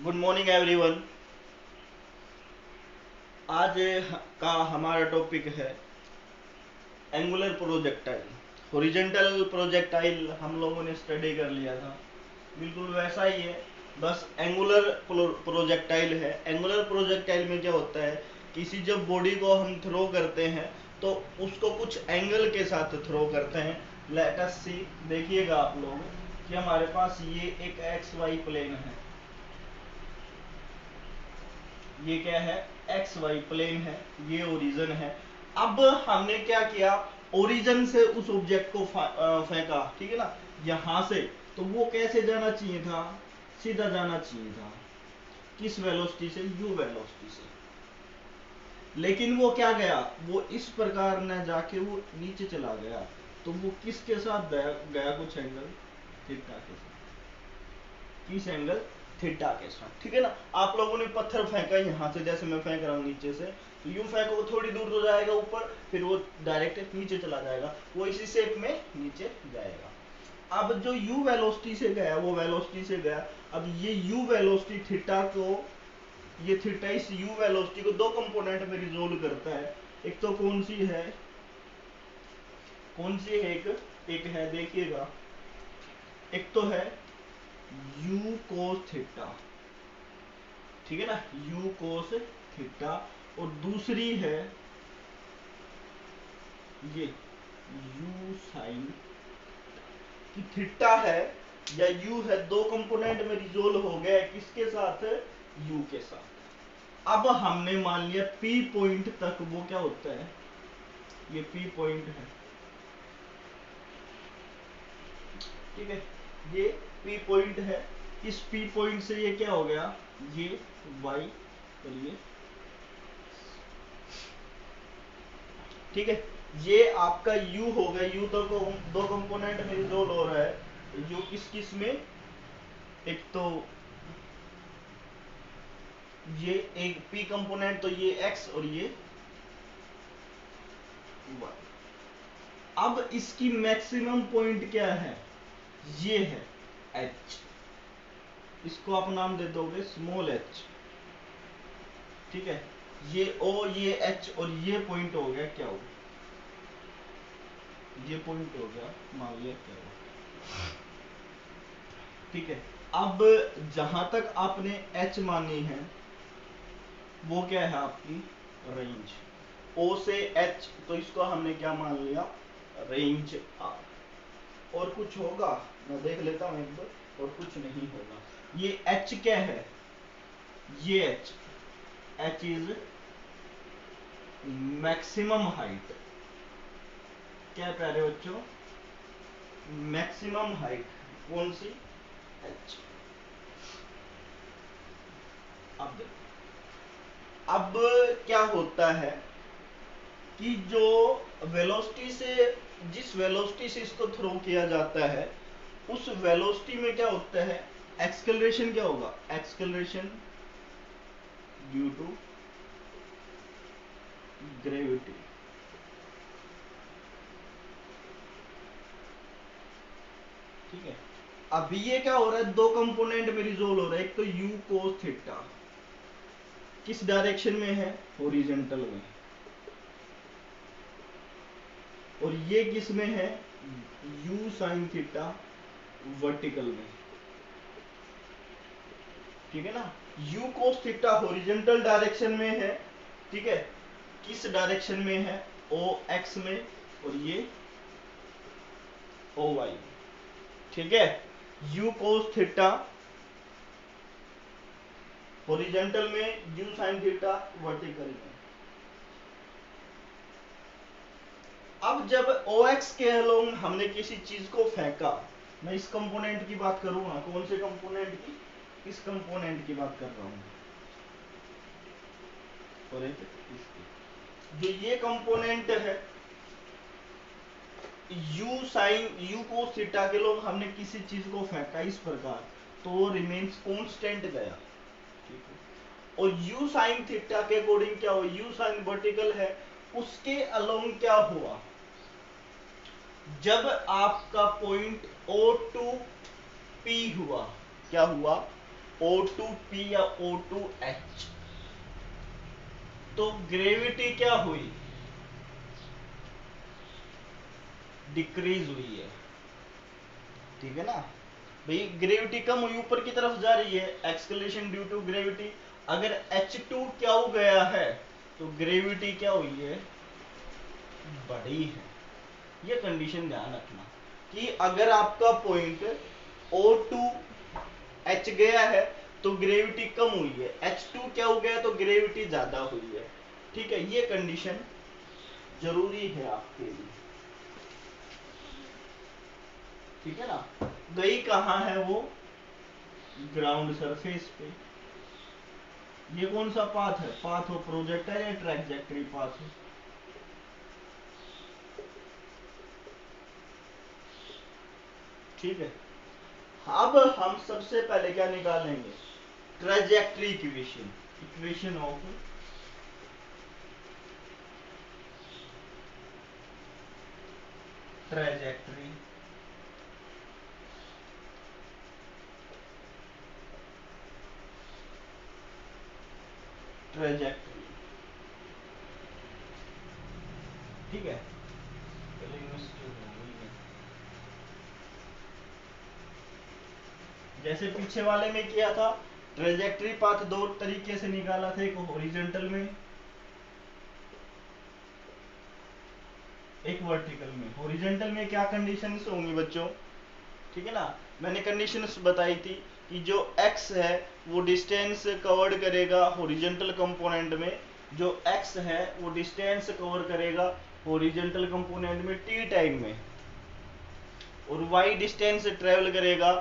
Good morning everyone. आज का हमारा टॉपिक है एंगुलर प्रोजेक्टाइल। हॉरिजॉन्टल प्रोजेक्टाइल हम लोगों ने स्टडी कर लिया था, बिल्कुल वैसा ही है, बस एंगुलर प्रोजेक्टाइल है। एंगुलर प्रोजेक्टाइल में क्या होता है, किसी जब बॉडी को हम थ्रो करते हैं तो उसको कुछ एंगल के साथ थ्रो करते हैं। लेट अस सी, देखिएगा आप लोग कि हमारे पास ये एक एक्स वाई प्लेन है, ये क्या है, एक्स वाई प्लेन है, ये ओरिजिन है। अब हमने क्या किया, ओरिजिन से उस ऑब्जेक्ट को फेंका, ठीक है ना, यहां से। तो वो कैसे जाना चाहिए था, सीधा जाना चाहिए था, किस वेलोसिटी से, यू वेलोसिटी से। लेकिन वो क्या गया, वो इस प्रकार न जाके वो नीचे चला गया। तो वो किसके साथ गया, कुछ एंगल थीटा के साथ। किस एंगल, थीटा के साथ, ठीक है ना। आप लोगों ने पत्थर फेंका यहाँ से, जैसे मैं फेंक रहा हूँ नीचे से, तो यूं फेंको, थोड़ी दूर तो जाएगा ऊपर, फिर वो डायरेक्ट नीचे चला जाएगा, वो इसी शेप में नीचे जाएगा। अब जो u वेलोसिटी से गया, वो वेलोसिटी से गया। अब ये u वेलोसिटी थीटा को, ये थीटा इस u वेलोसिटी को दो कंपोनेंट में रिजोल्व करता है। एक तो कौन सी है, कौन सी है, एक है, देखिएगा, एक तो है u cos थीटा, ठीक है ना, u cos थीटा। और दूसरी है ये u sin, कि थीटा है या u है, दो कंपोनेंट में रिजोल्व हो गया, किसके साथ, u के साथ। अब हमने मान लिया p पॉइंट तक वो क्या होता है, ये p पॉइंट है, ठीक है, ये p पॉइंट है। इस p पॉइंट से ये क्या हो गया, ये y, और ये, ठीक है, ये आपका u हो गया। u तो दो कंपोनेंट में रिजोल्व हो रहा है, u किस किस में, एक तो ये एक p कंपोनेंट, तो ये x और ये y। अब इसकी मैक्सिमम पॉइंट क्या है, ये है h, इसको आप नाम दे दोगे स्मॉल h, ठीक है। ये o, ये h, और ये पॉइंट हो गया क्या, हो ये पॉइंट हो गया, मान लिया क्या हो, ठीक है। अब जहां तक आपने h मानी है, वो क्या है आपकी रेंज, o से h, तो इसको हमने क्या मान लिया, रेंज r। और कुछ होगा, मैं देख लेता हूं एक बार, और कुछ नहीं होगा। ये h क्या है, ये h इज मैक्सिमम हाइट, क्या प्यारे बच्चों, मैक्सिमम हाइट, कौन सी, h। अब देखो, अब क्या होता है कि जो वेलोसिटी से, जिस वेलोसिटी से इसको थ्रो किया जाता है, उस वेलोसिटी में क्या होता है, एक्सेलरेशन क्या होगा, एक्सेलरेशन ड्यू टू ग्रेविटी, ठीक है। अब ये क्या हो रहा है, दो कंपोनेंट में रिजोल्व हो रहा है, एक तो u cos थीटा, किस डायरेक्शन में है, हॉरिजॉन्टल में, और ये किस में है, u sin थीटा, वर्टिकल में, ठीक है ना। u cos theta horizontal direction में है, ठीक है, किस डायरेक्शन में है, o x में, और ये o y में, ठीक है। u cos थीटा हॉरिजॉन्टल में, u sin थीटा वर्टिकल में। अब जब OX के अलोंग हमने किसी चीज को फेंका, मैं इस कंपोनेंट की बात करूंगा, कौन से कंपोनेंट की, इस कंपोनेंट की बात कर रहा हूं, और एक इसकी, जो ये कंपोनेंट है u cos थीटा के लोग, हमने किसी चीज को फेंका इस प्रकार, तो वो रिमेन्स कांस्टेंट गया, ठीक है। और u sin थीटा के अकॉर्डिंग क्या हुआ, u sin वर्टिकल है, उसके अलोंग क्या हुआ, जब आपका पॉइंट O टू P हुआ, क्या हुआ, O2P या O2H, तो ग्रेविटी क्या हुई, डिक्रीज हुई है, ठीक है ना भाई। ग्रेविटी कम हुई, ऊपर की तरफ जा रही है, एक्सलेशन ड्यू टू ग्रेविटी। अगर H2 क्या हो गया है तो ग्रेविटी क्या हुई है, बढ़ी है। ये कंडीशन ध्यान रखना कि अगर आपका पॉइंट O2H गया है तो ग्रेविटी कम हुई है, H2 क्या हो गया तो ग्रेविटी ज्यादा हुई है, ठीक है। ये कंडीशन जरूरी है आपके लिए, ठीक है ना। गई कहां है वो, ग्राउंड सरफेस पे। ये कौन सा पाथ है, पाथ ऑफ प्रोजेक्टाइल या ट्रैजेक्टरी पाथ है, ठीक है। अब हम सबसे पहले क्या निकालेंगे, trajectory equation, equation of trajectory, trajectory, ठीक है। जैसे पीछे वाले में किया था, ट्रैजेक्टरी पाथ दो तरीके से निकाला था, एक हॉरिजॉन्टल में, एक वर्टिकल में। हॉरिजॉन्टल में क्या कंडीशंस होंगी बच्चों, ठीक है ना। मैंने कंडीशंस बताई थी कि जो x है वो डिस्टेंस कवर्ड करेगा हॉरिजॉन्टल कंपोनेंट में, जो x है वो डिस्टेंस कवर करेगा हॉरिजॉन्टल कंपोनेंट में t टाइम में, और y डिस्टेंस ट्रेवल करेगा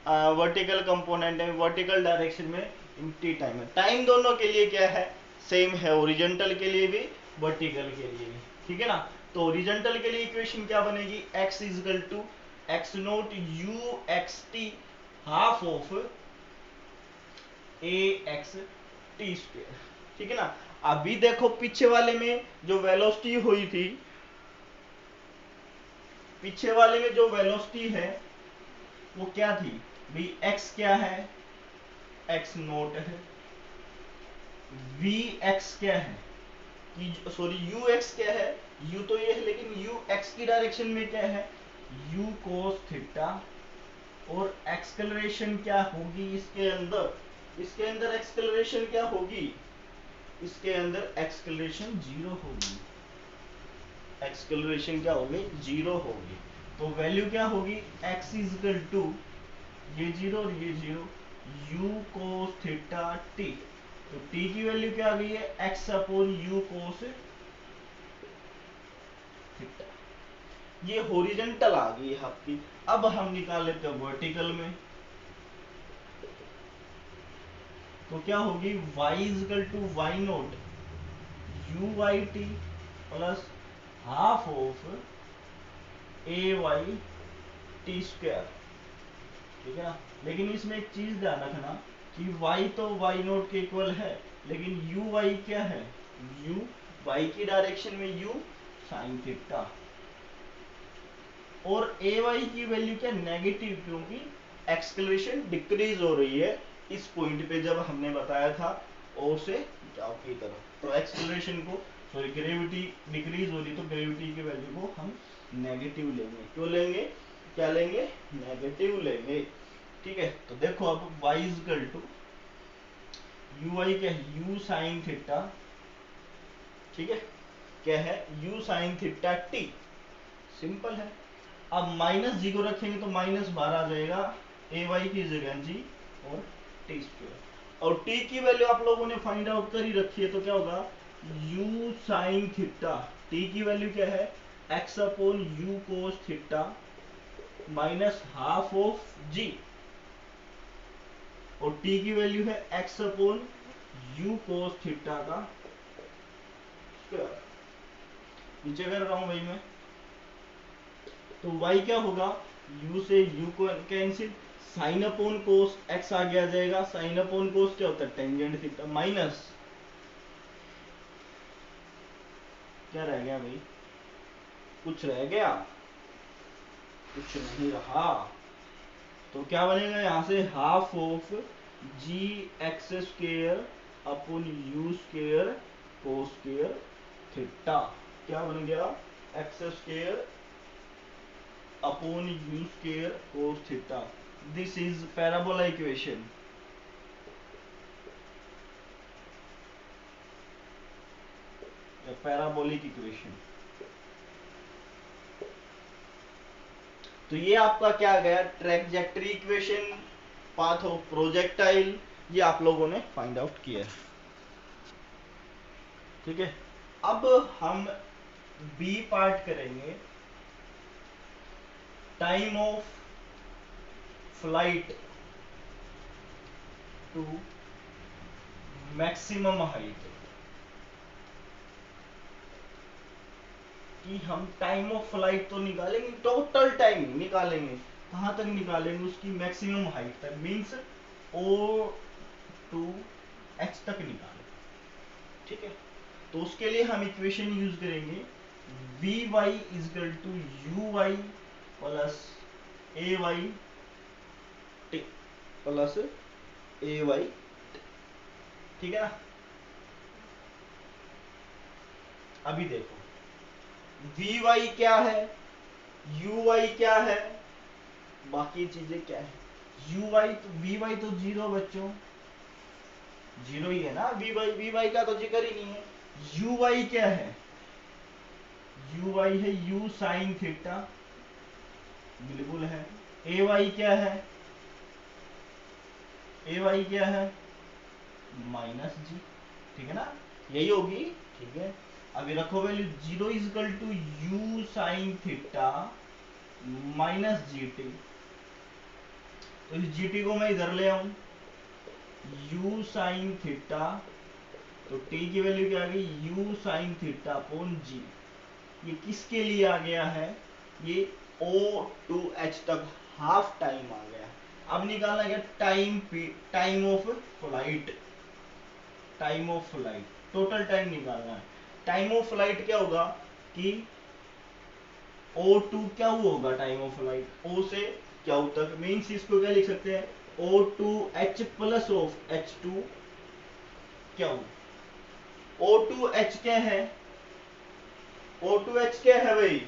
वर्टिकल कंपोनेंट में, वर्टिकल डायरेक्शन में इन t टाइम में। टाइम दोनों के लिए क्या है, सेम है, हॉरिजॉन्टल के लिए भी वर्टिकल के लिए भी, ठीक है ना। तो हॉरिजॉन्टल के लिए इक्वेशन क्या बनेगी, x is equal to x naught u x t half of a x t square, ठीक है ना। अभी देखो पीछे वाले में जो वेलोसिटी हुई थी, पीछे वाले में जो वेलोसिटी है वो क्या थी भाई, x क्या है, x नोट है, v x क्या है कि सॉरी u x क्या है, u तो ये है लेकिन u x की डायरेक्शन में क्या है, u cos थीटा, और एक्सेलरेशन क्या होगी इसके अंदर, इसके अंदर एक्सेलरेशन क्या होगी, इसके अंदर एक्सेलरेशन जीरो होगी, एक्सेलरेशन क्या होगी, जीरो होगी। तो वैल्यू क्या होगी, x इजकल टू ये जीरो और ये zero, u cos theta t, तो t की वैल्यू क्या आ गई है, x upon u cos theta. ये हॉरिजॉन्टल आ गई है आपकी। अब हम निकाल लेते हैं वर्टिकल में, तो क्या होगी, y is equal to y naught u y t plus half of a y t square, ठीक है ना। लेकिन इसमें एक चीज ध्यान रखना कि y तो y नोट के इक्वल है, लेकिन यू वाई क्या है, u y की डायरेक्शन में u साइन थीटा, और ए वाई की वैल्यू क्या, नेगेटिव, क्योंकि एक्सेलरेशन डिक्रीज हो रही है इस पॉइंट पे, जब हमने बताया था ओ से जाओ की तरफ, तो एक्सेलरेशन को सॉरी ग्रेविटी डिक्रीज हो रही, तो ग्रेविटी की वैल्यू को हम नेगेटिव लेंगे। क्यों लेंगे, क्या लेंगे, नेगेटिव लेंगे, ठीक है। तो देखो अब y इजकल टू यू आई क्या है, यू साइन थीटा, ठीक है, क्या है, u sine theta T, simple है। अब माइनस जी को रखेंगे तो माइनस बाहर आ जाएगा, ए वाई की जगह जी और टी स्क्वायर, और टी की वैल्यू आप लोगों ने फाइंड आउट कर ही रखी है, तो क्या होगा, यू साइन थीटा, टी की वैल्यू क्या है, x upon u cos theta minus half of g, और टी की वैल्यू है x upon u cos theta का स्क्वायर। नीचे कर रहा हूं भाई मैं, तो y क्या होगा, u से u को कैंसिल, साइन अपॉन कोस x आगे आ जाएगा, साइन अपॉन कोस क्या होता है, टेंजेंट थीटा, माइनस क्या रह गया भाई, कुछ रह गया, कुछ नहीं रहा, तो क्या बनेगा यहाँ से half of g x square upon u square cos square theta. क्या बन गया? X square upon u square cos theta. This is parabola equation. Parabolic equation. तो ये आपका क्या गया? Trajectory equation, path of projectile, ये आप लोगों ने फाइंड आउट किया है। ठीक है, अब हम बी पार्ट करेंगे। Time of flight to maximum height. कि हम टाइम ऑफ फ्लाइट तो निकालेंगे, टोटल टाइम निकालेंगे, कहां तक निकालेंगे? उसकी मैक्सिमम हाइट तक, मींस ओ टू एच तक निकालेंगे। ठीक है, तो उसके लिए हम इक्वेशन यूज करेंगे v y is equal to u y plus a y t plus a y. ठीक है ना? अभी देखो वी वाई क्या है, यू वाई क्या है, बाकी चीजें क्या है। यू वाई तो वी वाई तो जीरो बच्चों, जीरो ही है ना। वी वाई का तो जिक्र ही नहीं है। यू वाई क्या है? यू वाई है यू साइन थीटा, बिल्कुल है। ए वाई क्या है? ए वाई क्या है? Minus g. ठीक है ना, यही होगी। ठीक है, अभी रखो value zero is equal to u sine theta minus g t. तो इस जी टी को मैं इधर ले आऊं, यू साइन थीटा, तो टी की वैल्यू क्या आ गई? U sine theta upon g. ये किसके लिए आ गया है? ये ओ टू एच तक हाफ टाइम आ गया। अब निकालना क्या? Time of flight. Time of flight, total time निकालना है। टाइम ऑफ फ्लाइट क्या होगा कि ओ टू क्या होगा? टाइम ऑफ फ्लाइट ओ से क्या तक, मीन्स इसको क्या लिख सकते हैं? O to H plus of H two क्या। ओ टू एच क्या है? ओ टू एच क्या है भाई?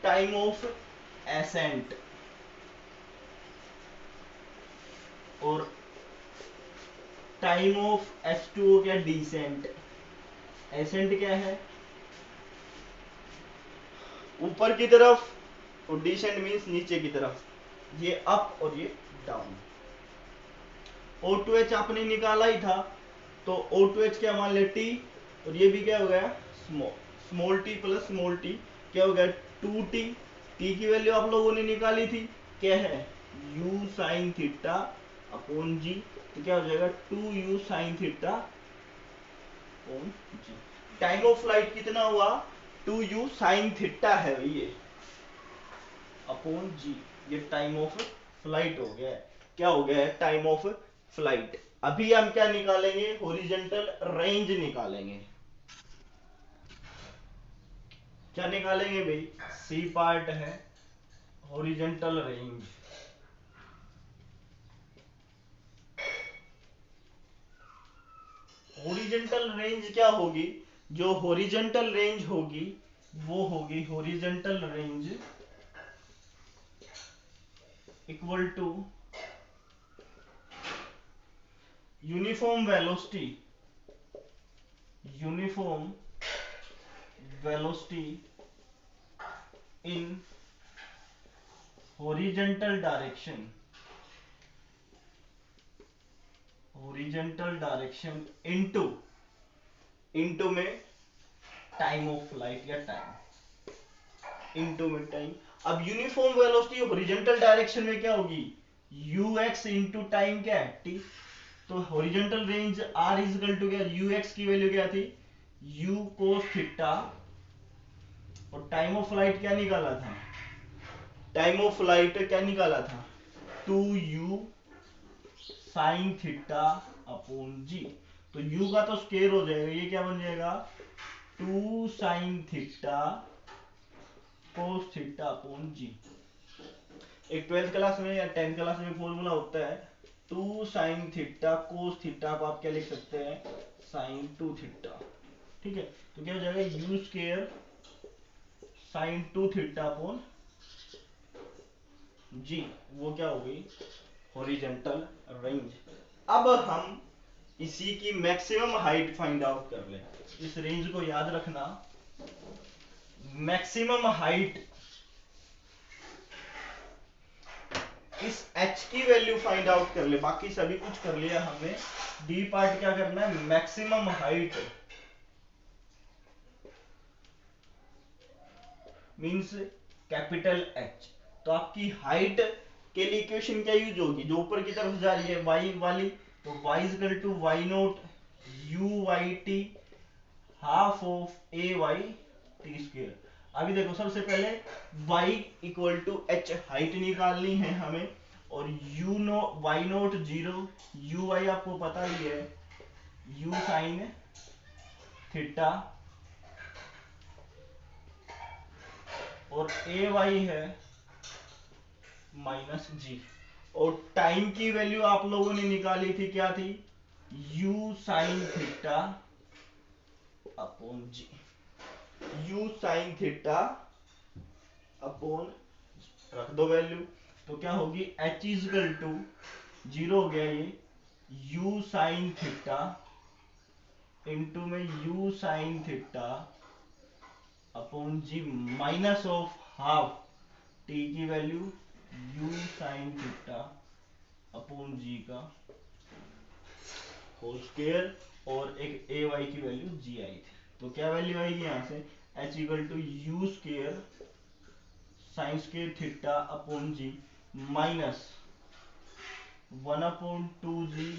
Time of accent. और टाइम ऑफ एच टू हो गया डिसेंट। एसेंट क्या है? ऊपर की तरफ, और डिसेंट मीन्स नीचे की तरफ। ये अप और ये डाउन। ओ टू एच आपने निकाला ही था, तो ओ टू एच क्या मान ले? टी। और ये भी क्या हो गया? Small. Small t plus small t क्या हो गया? Two t. टी की वैल्यू आप लोगों ने निकाली थी, क्या है? U sine theta upon g. तो क्या हो जाएगा? Two u sine theta upon g. Time of flight कितना हुआ? टू यू साइन थीटा है ये अपॉन जी। ये टाइम ऑफ फ्लाइट हो गया है। क्या हो गया है? Time of flight. अभी हम क्या निकालेंगे? हॉरिजॉन्टल रेंज निकालेंगे। क्या निकालेंगे भाई? सी पार्ट है हॉरिजॉन्टल रेंज। हॉरिजॉन्टल रेंज क्या होगी? जो हॉरिजॉन्टल रेंज होगी वो होगी horizontal range equal to uniform velocity. Uniform velocity in horizontal direction. Horizontal direction into, into में टाइम ऑफ फ्लाइट या टाइम, इनटू में टाइम। अब यूनिफॉर्म वेलोसिटी हॉरिजॉन्टल डायरेक्शन में क्या होगी? ux इनटू टाइम क्या है? t। तो horizontal range r is equal to क्या? ux की वैल्यू क्या थी? u cos theta. और टाइम ऑफ फ्लाइट क्या निकाला था? टाइम ऑफ फ्लाइट क्या निकाला था? 2u sign theta upon g. तो u का तो स्क्वायर हो जाएगा, ये क्या बन जाएगा? 2 sine theta cos theta upon g. एक 12th क्लास में या 10th क्लास में फॉर्मूला होता है 2 साइन थीटा कोस थीटा को आप क्या लिख सकते हैं, साइन 2 थीटा। ठीक है, तो क्या हो जाएगा, u square sine 2 theta upon g, वो क्या हो गई, हॉरिजॉन्टल रेंज। अब हम इसी की मैक्सिमम हाइट फाइंड आउट कर लें। इस रेंज को याद रखना, मैक्सिमम हाइट, इस h की वैल्यू फाइंड आउट कर ले। बाकी सभी कुछ कर लिया हमने, डी पार्ट क्या करना है, maximum height means capital H। तो आपकी हाइट के लिए इक्वेशन क्या यूज होगी, जो ऊपर की तरफ जा रही है y वाली, तो y equal to y naught u y t half of a y t square. अभी देखो, सबसे पहले y equal to h height निकालनी है हमें, और u naught y naught 0, u y आपको पता ही है, u साइन थीटा, और ए वाई है माइनस जी। और टाइम की वैल्यू आप लोगों ने निकाली थी, क्या थी, u साइन थीटा अपॉन जी, u साइन थीटा अपॉन, रख दो वैल्यू, तो क्या होगी, h इज इक्वल टू 0 हो गया ये, u साइन थीटा इंटू में u sine theta upon g minus of half t की value u sine theta upon g का होल स्क्वायर, और एक ए वाई की वैल्यू जी आई थी। तो क्या वैल्यू आएगी यहां से, h equal to u square sine square theta upon g minus 1 upon 2g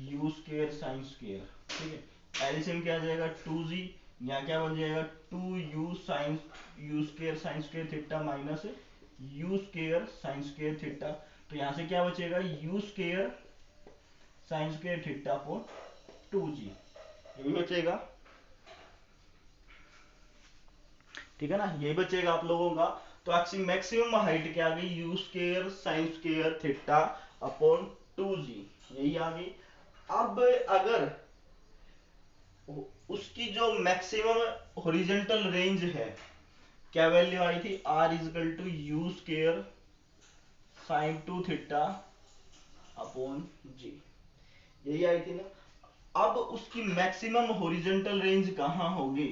u square sine square. ठीक है, एलसीएम क्या आ जाएगा, 2g, यहाँ क्या बन जाएगा, 2u sine u square sine square theta minus u square sine square theta. तो यहाँ से क्या बचेगा, u square sine square theta upon 2g, ये भी बचेगा। ठीक है ना, ये बचेगा आप लोगों का। तो आपकी मैक्सिमम हाइट क्या आ गई, you square sine square theta upon 2g, यही आ गई। अब अगर उसकी जो मैक्सिमम हॉरिजॉन्टल रेंज है, क्या वैल्यू आई थी, r is equal to u square sine 2 theta upon g, यही आई थी ना। अब उसकी मैक्सिमम हॉरिजॉन्टल रेंज कहां होगी,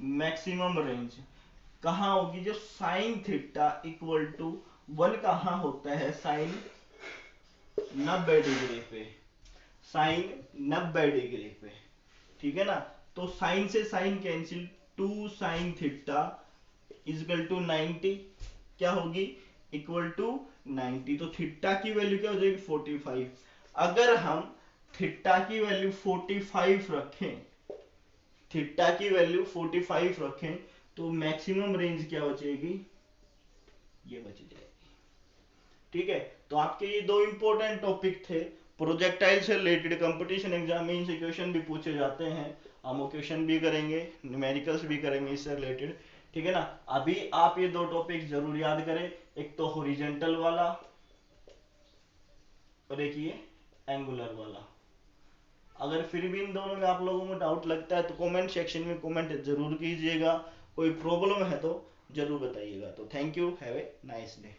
मैक्सिमम रेंज कहां होगी, जो साइन थीटा इक्वल टू 1 कहां होता है, साइन 90 डिग्री पे, साइन 90 डिग्री पे। ठीक है ना, तो साइन से sine cancel, 2 sine theta is equal to 90 क्या होगी, इक्वल टू 90। तो थीटा की वैल्यू क्या हो जाएगी, 45। अगर हम थीटा की वैल्यू 45 रखें, थीटा की वैल्यू 45 रखें, तो मैक्सिमम रेंज क्या बचेगी, ये बच जाएगी। ठीक है, तो आपके ये दो इंपॉर्टेंट टॉपिक थे, प्रोजेक्टाइल से रिलेटेड कंपटीशन एग्जाम में इनसे क्वेश्चन भी पूछे जाते हैं, हम क्वेश्चन भी करेंगे, न्यूमेरिकल्स भी करेंगे इससे रिलेटेड। ठीक है ना, अभी आप ये दो टॉपिक जरूर याद करें, एक तो हॉरिजॉन्टल वाला और एक ये एंगुलर वाला। अगर फिर भी इन दोनों में आप लोगों को डाउट लगता है तो कमेंट सेक्शन में कमेंट जरूर कीजिएगा, कोई प्रॉब्लम है तो जरूर बताइएगा। तो thank you, have a nice day.